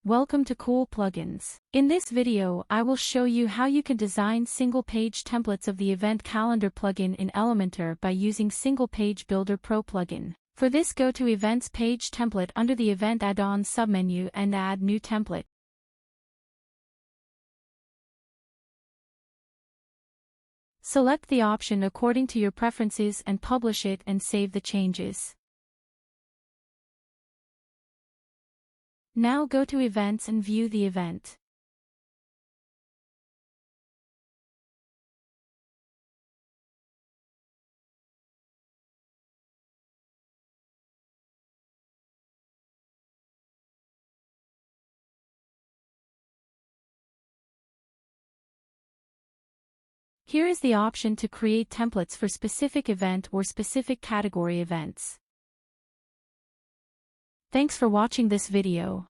Welcome to Cool Plugins. In this video, I will show you how you can design single-page templates of the Event Calendar plugin in Elementor by using Single Page Builder Pro plugin. For this, go to Events Page Template under the Event Add-on submenu and add New Template. Select the option according to your preferences and publish it and save the changes. Now go to Events and view the event. Here is the option to create templates for specific event or specific category events. Thanks for watching this video.